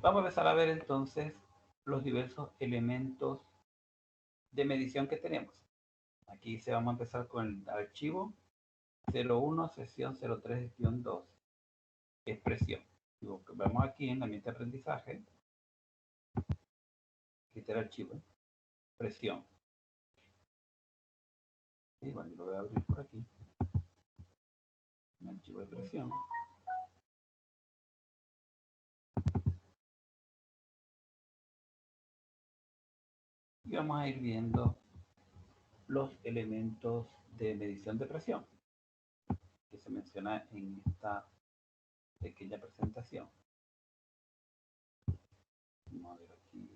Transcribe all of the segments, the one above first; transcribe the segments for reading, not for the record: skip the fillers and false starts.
Vamos a empezar a ver entonces los diversos elementos de medición que tenemos. Aquí se vamos a empezar con el archivo 01 sesión 03-2, que es presión. Lo que vemos aquí en el ambiente de aprendizaje, aquí está el archivo, presión. Y bueno, lo voy a abrir por aquí. El archivo de presión. Y vamos a ir viendo los elementos de medición de presión que se menciona en esta pequeña presentación. Vamos a ver aquí.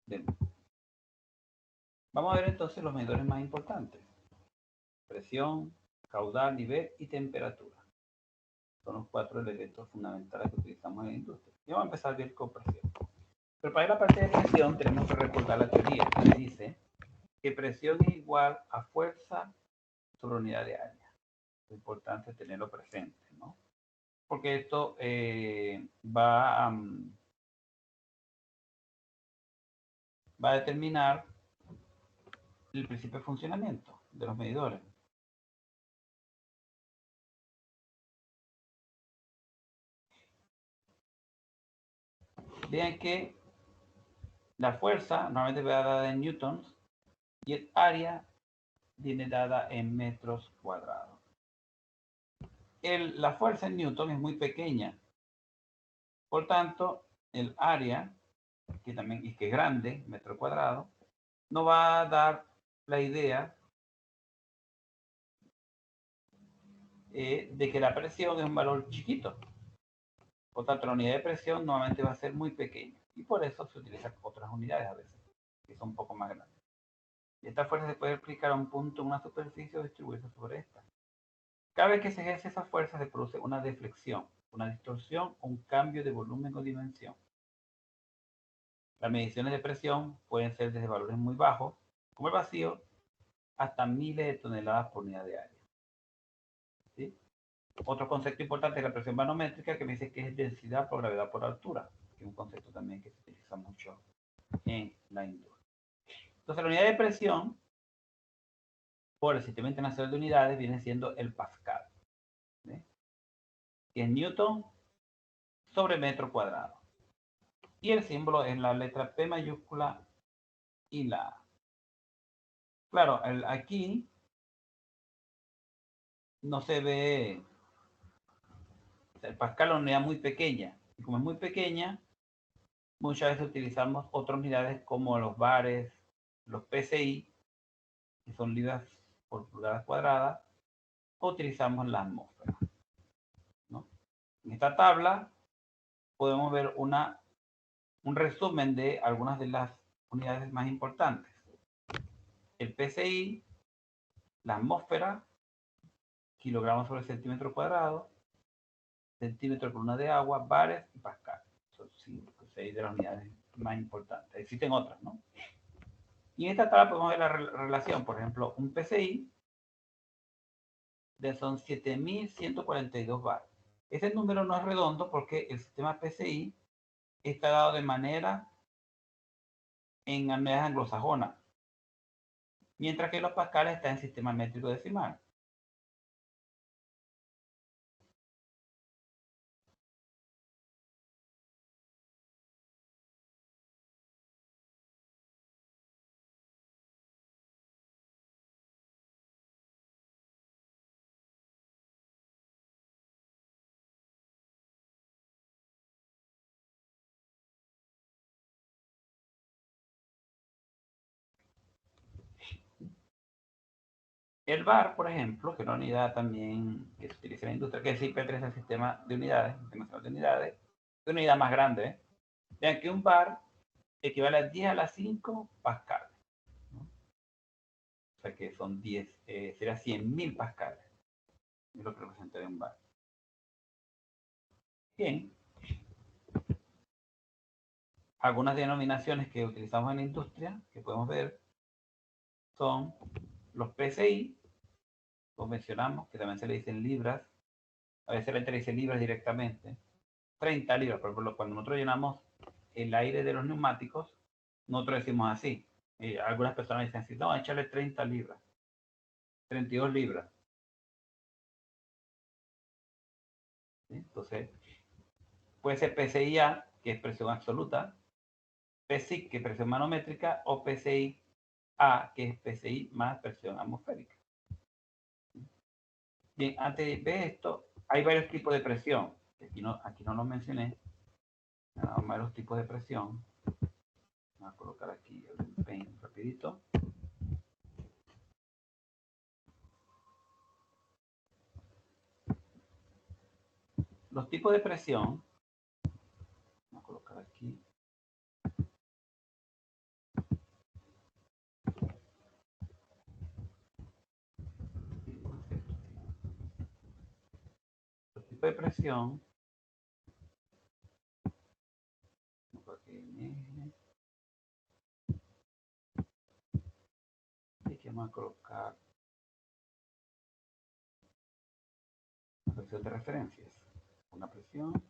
Bien. Vamos a ver entonces los medidores más importantes. Presión, caudal, nivel y temperatura. Son los 4 elementos fundamentales que utilizamos en la industria. Y vamos a empezar bien con presión. Pero para ir a la parte de presión tenemos que recordar la teoría que dice que presión es igual a fuerza sobre unidad de área. Es importante tenerlo presente, ¿no? Porque esto va a determinar el principio de funcionamiento de los medidores. Vean que la fuerza normalmente va dada en newtons y el área viene dada en metros cuadrados. La fuerza en newton es muy pequeña. Por tanto, el área, que también es que es grande, metro cuadrado, no va a dar la idea de que la presión es un valor chiquito. Por tanto, la unidad de presión normalmente va a ser muy pequeña. Y por eso se utilizan otras unidades a veces, que son un poco más grandes. Y esta fuerza se puede aplicar a un punto en una superficie o distribuirse sobre esta. Cada vez que se ejerce esa fuerza se produce una deflexión, una distorsión o un cambio de volumen o dimensión. Las mediciones de presión pueden ser desde valores muy bajos, como el vacío, hasta miles de toneladas por unidad de área. ¿Sí? Otro concepto importante es la presión manométrica, que me dice que es densidad por gravedad por altura, que es un concepto también que se utiliza mucho en la industria. Entonces, la unidad de presión por el Sistema Internacional de Unidades viene siendo el Pascal, ¿sí? Que es Newton sobre metro cuadrado. Y el símbolo es la letra P mayúscula y la A. Claro, aquí no se ve, el Pascal es una unidad muy pequeña. Y como es muy pequeña, muchas veces utilizamos otras unidades como los bares, los PSI, que son libras por pulgadas cuadradas, o utilizamos la atmósfera, ¿no? En esta tabla podemos ver un resumen de algunas de las unidades más importantes. El PSI, la atmósfera, kilogramos sobre centímetro cuadrado, centímetro por una de agua, bares y pascal. Son 5 o 6 de las unidades más importantes. Existen otras, ¿no? Y en esta tabla podemos ver la relación. Por ejemplo, un PSI son 7.142 bar. Ese número no es redondo porque el sistema PSI está dado de manera en unidades anglosajonas, mientras que los pascales están en sistema métrico decimal. El bar, por ejemplo, que es una unidad también que se utiliza en la industria, que es el IP3 del sistema de unidades, internacional de unidades, es una unidad más grande. Vean que un bar equivale a 10 a la 5 pascales, ¿no? O sea que son 10, será 100.000 pascales. Es lo que representa un bar. Bien. Algunas denominaciones que utilizamos en la industria, que podemos ver, son los PSI, como mencionamos, que también se le dicen libras. A veces la gente le dice libras directamente. 30 libras, por ejemplo, cuando nosotros llenamos el aire de los neumáticos, nosotros decimos así. Algunas personas dicen así, no, échale 30 libras, 32 libras. ¿Sí? Entonces, puede ser PSI-A, que es presión absoluta, PSI, que es presión manométrica, o PSI-A, que es PSI más presión atmosférica. Bien, antes de ver esto, hay varios tipos de presión. Aquí no lo mencioné. Vamos a ver los tipos de presión. Voy a colocar aquí el pen rapidito. Los tipos de presión. Voy a colocar aquí. Los tipos de presión. Aquí vamos a colocar la presión de referencias. Una presión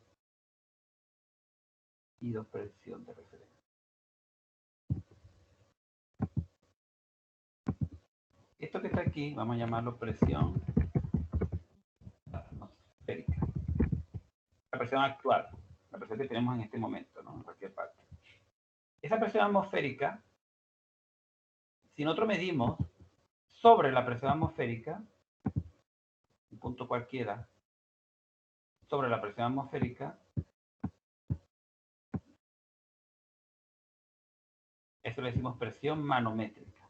y dos presión de referencia. Esto que está aquí, vamos a llamarlo presión atmosférica. La presión actual, la presión que tenemos en este momento, ¿no? En cualquier parte. Esa presión atmosférica, si nosotros medimos sobre la presión atmosférica, un punto cualquiera, sobre la presión atmosférica, eso le decimos presión manométrica.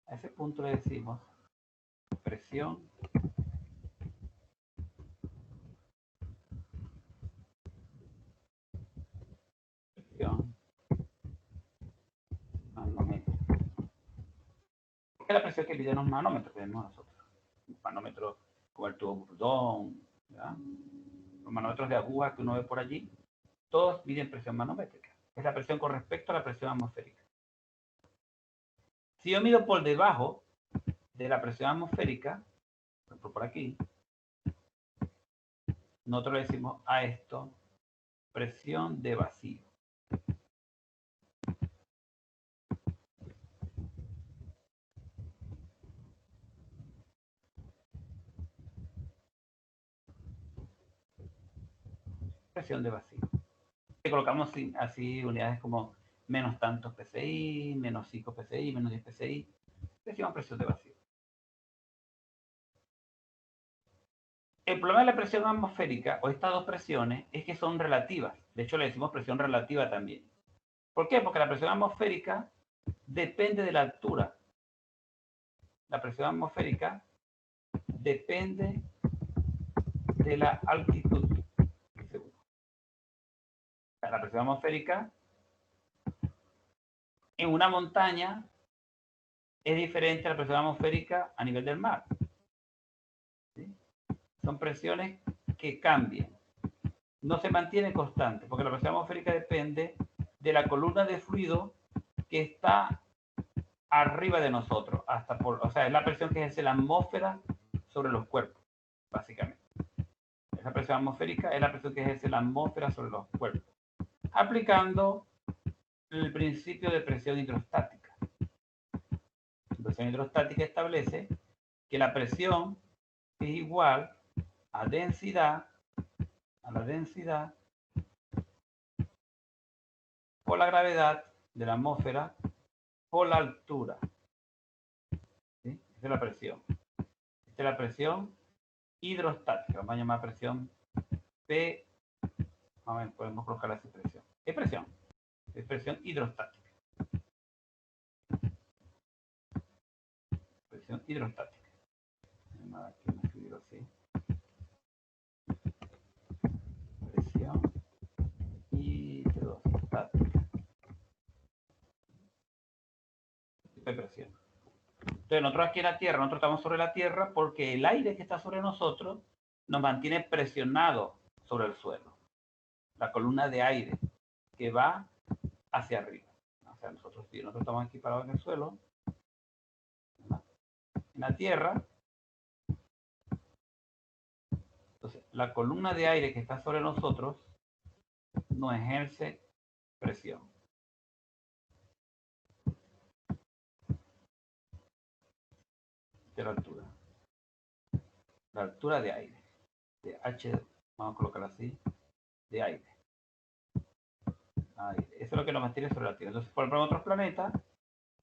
A ese punto le decimos presión manométrica. ¿Qué es la presión que miden los manómetros que tenemos nosotros? Un manómetro como el tubo Bourdon, ¿verdad? Los manómetros de aguja que uno ve por allí, todos miden presión manométrica. Es la presión con respecto a la presión atmosférica. Si yo mido por debajo de la presión atmosférica, por ejemplo por aquí, nosotros le decimos a esto presión de vacío. Presión de vacío. Le colocamos así unidades como menos tantos PSI, menos 5 PSI, menos 10 PSI. Decimos presión de vacío. El problema de la presión atmosférica o estas dos presiones es que son relativas. De hecho, le decimos presión relativa también. ¿Por qué? Porque la presión atmosférica depende de la altura. La presión atmosférica depende de la altitud. La presión atmosférica en una montaña es diferente a la presión atmosférica a nivel del mar. ¿Sí? Son presiones que cambian. No se mantiene constante, porque la presión atmosférica depende de la columna de fluido que está arriba de nosotros, o sea, es la presión que ejerce la atmósfera sobre los cuerpos, básicamente. Esa presión atmosférica es la presión que ejerce la atmósfera sobre los cuerpos, aplicando el principio de presión hidrostática. La presión hidrostática establece que la presión es igual a la densidad por la gravedad de la atmósfera por la altura. ¿Sí? Esa es la presión. Esta es la presión hidrostática. Vamos a llamar presión P. A ver, podemos colocar así presión. ¿Qué presión? Es presión hidrostática. Presión hidrostática. Aquí me escribo así. Presión hidrostática. De presión. Entonces, nosotros aquí en la Tierra, nosotros estamos sobre la Tierra porque el aire que está sobre nosotros nos mantiene presionado sobre el suelo. La columna de aire que va hacia arriba. O sea, nosotros estamos aquí parados en el suelo, ¿verdad? En la Tierra, la columna de aire que está sobre nosotros no ejerce presión. De la altura de aire, de H, vamos a colocarla así, de aire. Eso es lo que nos mantiene sobre la Tierra. Entonces, por ejemplo, en otros planetas,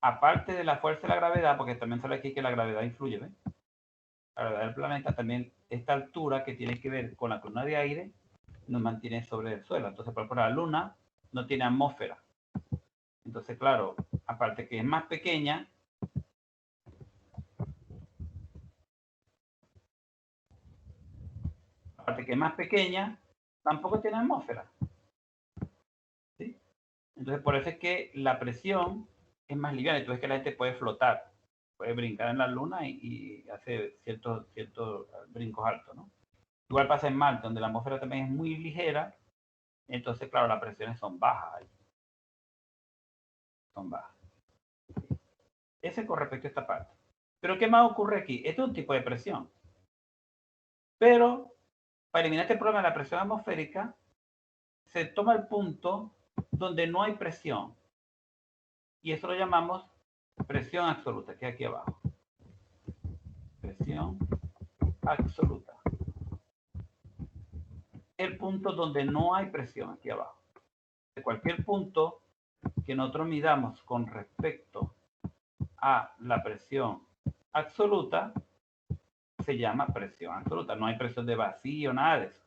aparte de la fuerza de la gravedad, porque también sale aquí que la gravedad influye, ¿ves? La gravedad del planeta, también esta altura que tiene que ver con la columna de aire nos mantiene sobre el suelo. Entonces, por ejemplo, la Luna no tiene atmósfera. Entonces, claro, aparte que es más pequeña, tampoco tiene atmósfera. ¿Sí? Entonces, por eso es que la presión es más liviana. Y tú ves que la gente puede flotar, puede brincar en la Luna y hace ciertos brincos altos, ¿no? Igual pasa en Marte, donde la atmósfera también es muy ligera. Entonces, claro, las presiones son bajas ahí. Son bajas. Ese con respecto a esta parte. Pero ¿qué más ocurre aquí? Esto es un tipo de presión. Pero para eliminar este problema de la presión atmosférica, se toma el punto donde no hay presión. Y eso lo llamamos presión absoluta, que es aquí abajo. Presión absoluta. El punto donde no hay presión, aquí abajo. De cualquier punto que nosotros midamos con respecto a la presión absoluta, se llama presión absoluta. No hay presión de vacío, nada de eso.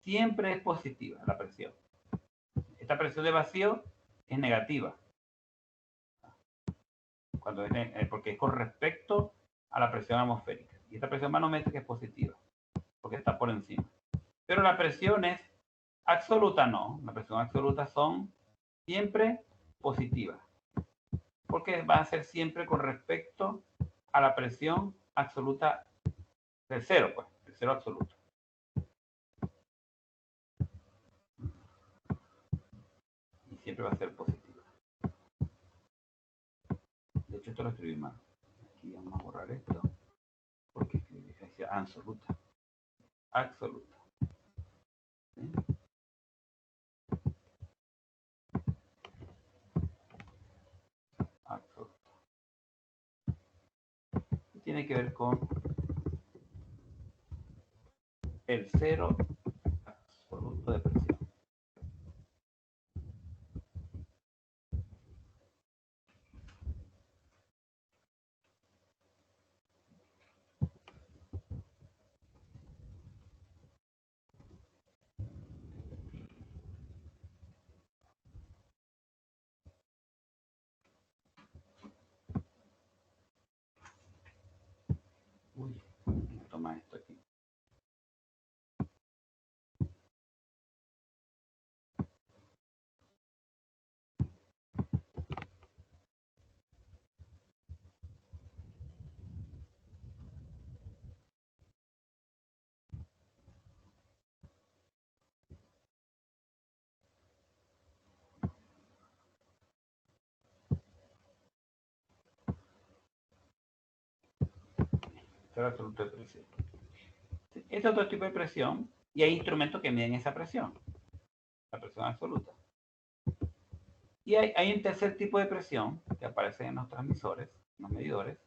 Siempre es positiva la presión. Esta presión de vacío es negativa. Porque es con respecto a la presión atmosférica. Y esta presión manométrica es positiva, porque está por encima. Pero las presiones absolutas no. Las presiones absolutas son siempre positivas, porque va a ser siempre con respecto a la presión absoluta del cero, pues, el cero absoluto. Y siempre va a ser positiva. De hecho, esto lo escribí mal. Aquí vamos a borrar esto, porque escribí absoluta. Absoluta. ¿Sí? Absoluta. Y tiene que ver con el cero absoluto de presión. Uy, toma esto aquí. Cero absoluto de presión. Este es otro tipo de presión y hay instrumentos que miden esa presión, la presión absoluta. Y hay un tercer tipo de presión que aparece en los transmisores, en los medidores,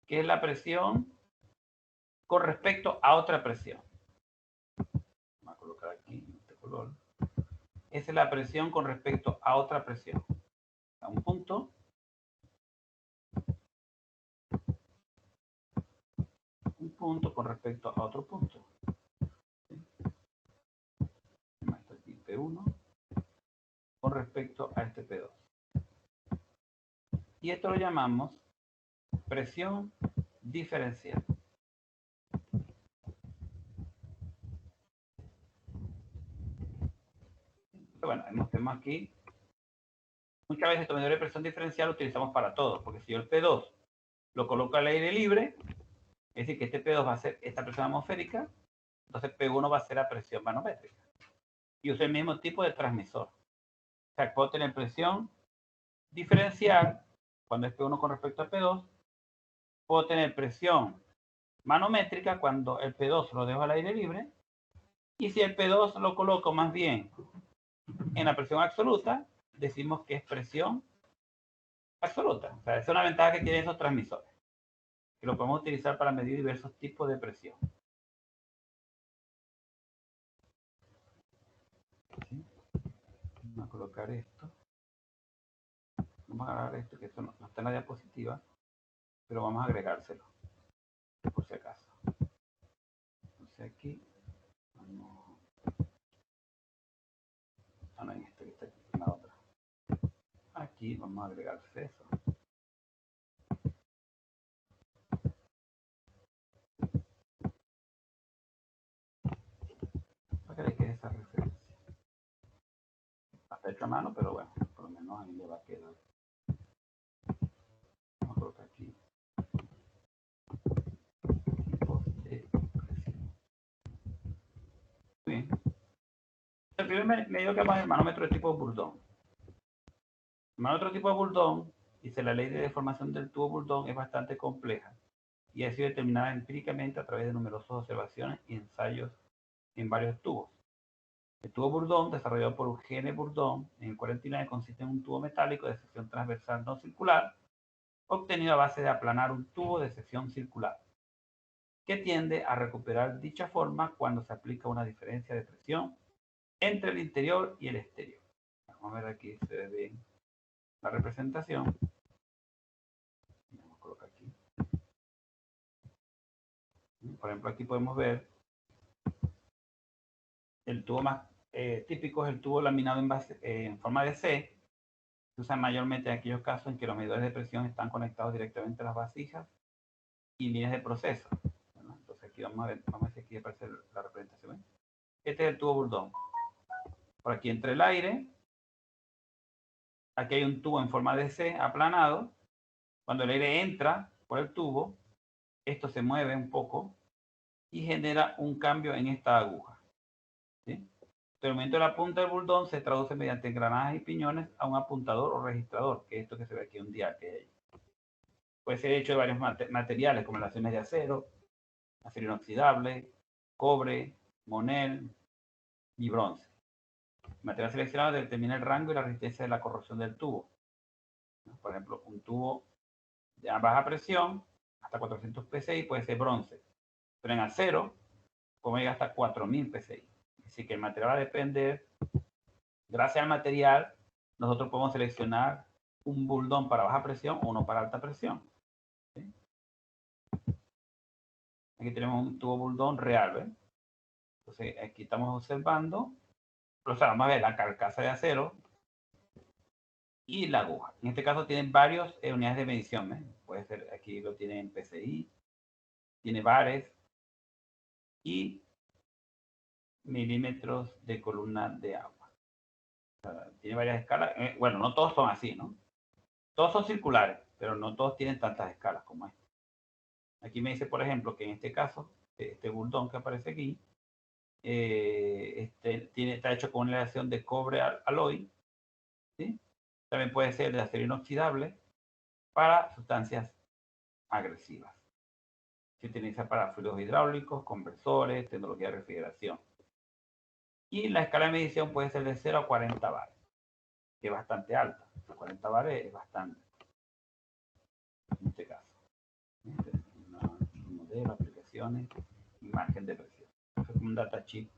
que es la presión con respecto a otra presión. Vamos a colocar aquí este color. Esa es la presión con respecto a otra presión. A un punto. Un punto con respecto a otro punto. Esto aquí, P1 con respecto a este P2. Y esto lo llamamos presión diferencial. Bueno, tenemos aquí. Muchas veces el medidor de presión diferencial lo utilizamos para todo, porque si yo el P2 lo coloco al aire libre, es decir, que este P2 va a ser esta presión atmosférica, entonces P1 va a ser la presión manométrica. Y uso el mismo tipo de transmisor. O sea, puedo tener presión diferencial cuando es P1 con respecto a P2. Puedo tener presión manométrica cuando el P2 lo dejo al aire libre. Y si el P2 lo coloco más bien en la presión absoluta, decimos que es presión absoluta. O sea, es una ventaja que tienen esos transmisores, que lo podemos utilizar para medir diversos tipos de presión. ¿Sí? Vamos a colocar esto. Vamos a agarrar esto, que esto no está en la diapositiva, pero vamos a agregárselo, por si acaso. Entonces aquí, vamos, no, en esta, que está aquí, en la otra. Aquí vamos a agregarse eso. Para que le quede esa referencia. Está hecho a mano, pero bueno, por lo menos ahí le va a quedar. Vamos a colocar aquí. Tipos de presión. Muy bien. El primer medio que vamos a el manómetro de tipo Bourdon. El manómetro de tipo Bourdon, dice la ley de deformación del tubo Bourdon es bastante compleja y ha sido determinada empíricamente a través de numerosas observaciones y ensayos en varios tubos. El tubo Bourdon, desarrollado por Eugene Bourdon en el 49, consiste en un tubo metálico de sección transversal no circular, obtenido a base de aplanar un tubo de sección circular, que tiende a recuperar dicha forma cuando se aplica una diferencia de presión entre el interior y el exterior. Vamos a ver aquí, se ve bien la representación. Vamos a colocar aquí. Por ejemplo, aquí podemos ver el tubo más típico, es el tubo laminado en forma de C. Se usa mayormente en aquellos casos en que los medidores de presión están conectados directamente a las vasijas y líneas de proceso. Bueno, entonces aquí vamos a ver si aquí aparece la representación. Este es el tubo Bourdon. Por aquí entra el aire. Aquí hay un tubo en forma de C aplanado. Cuando el aire entra por el tubo, esto se mueve un poco y genera un cambio en esta aguja. ¿Sí? El movimiento de la punta del Bourdon se traduce mediante engranajes y piñones a un apuntador o registrador, que es esto que se ve aquí, un dial que hay ahí. Puede ser hecho de varios materiales, como relaciones de acero inoxidable, cobre, monel y bronce. El material seleccionado determina el rango y la resistencia de la corrosión del tubo. Por ejemplo, un tubo de baja presión, hasta 400 psi, puede ser bronce, pero en acero puede llegar hasta 4000 psi. Así que el material va a depender. Gracias al material, nosotros podemos seleccionar un Bourdon para baja presión o uno para alta presión. ¿Sí? Aquí tenemos un tubo Bourdon real, ¿ven? Entonces, aquí estamos observando, o sea, vamos a ver la carcasa de acero y la aguja. En este caso tienen varias unidades de medición, ¿ven? Puede ser, aquí lo tienen en PSI, tiene bares y milímetros de columna de agua. O sea, tiene varias escalas. Bueno, no todos son así, ¿no? Todos son circulares, pero no todos tienen tantas escalas como este. Aquí me dice, por ejemplo, que en este caso, este Bourdon que aparece aquí, está hecho con una aleación de cobre aloy, ¿sí? También puede ser de acero inoxidable para sustancias agresivas. Se utiliza para fluidos hidráulicos, conversores, tecnología de refrigeración. Y la escala de medición puede ser de 0 a 40 bares, que es bastante alta. 40 bares es bastante, en este caso. Modelo, aplicaciones y margen de presión. Es como un data sheet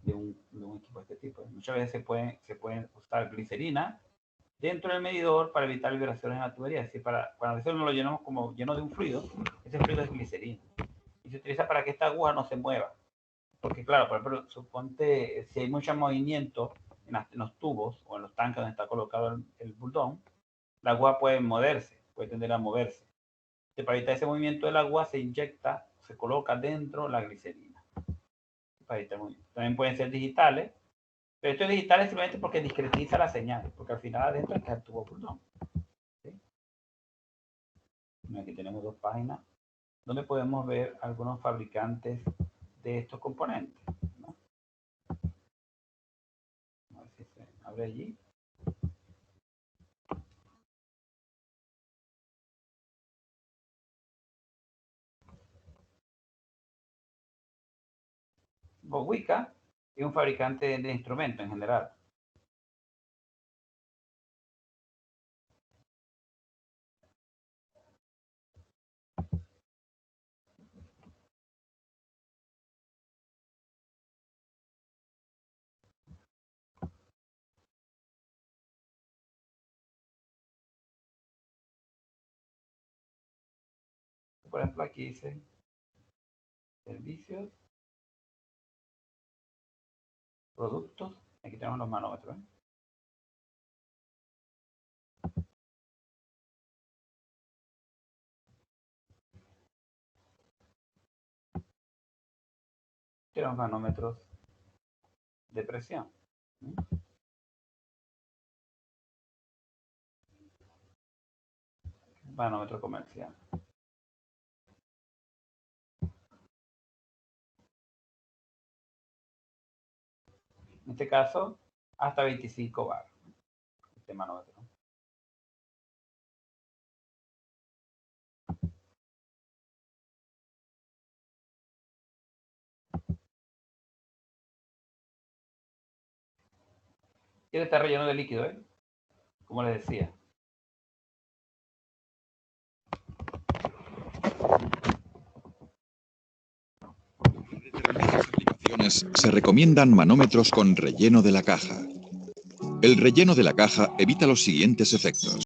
de un equipo de este tipo. Muchas veces se pueden usar glicerina dentro del medidor para evitar vibraciones en la tubería. Es decir, cuando eso no lo llenamos como lleno de un fluido, ese fluido es glicerina. Y se utiliza para que esta aguja no se mueva. Porque claro, por ejemplo, suponte si hay mucho movimiento en los tubos o en los tanques donde está colocado el Bourdon, la aguja puede moverse, puede tender a moverse. Y para evitar ese movimiento del agua se inyecta, se coloca dentro la glicerina. Para evitar el movimiento. También pueden ser digitales, pero esto es digital simplemente porque discretiza la señal, porque al final adentro está el tubo Bourdon. ¿Sí? Aquí tenemos dos páginas donde podemos ver algunos fabricantes de estos componentes, ¿no? A ver si se abre allí. Bowica y un fabricante de instrumentos en general. Por ejemplo, aquí dice servicios, productos. Aquí tenemos los manómetros. Tenemos manómetros de presión. Manómetro comercial. En este caso, hasta 25 bar. Este manómetro. Y este está relleno de líquido, como les decía. Se recomiendan manómetros con relleno de la caja. El relleno de la caja evita los siguientes efectos.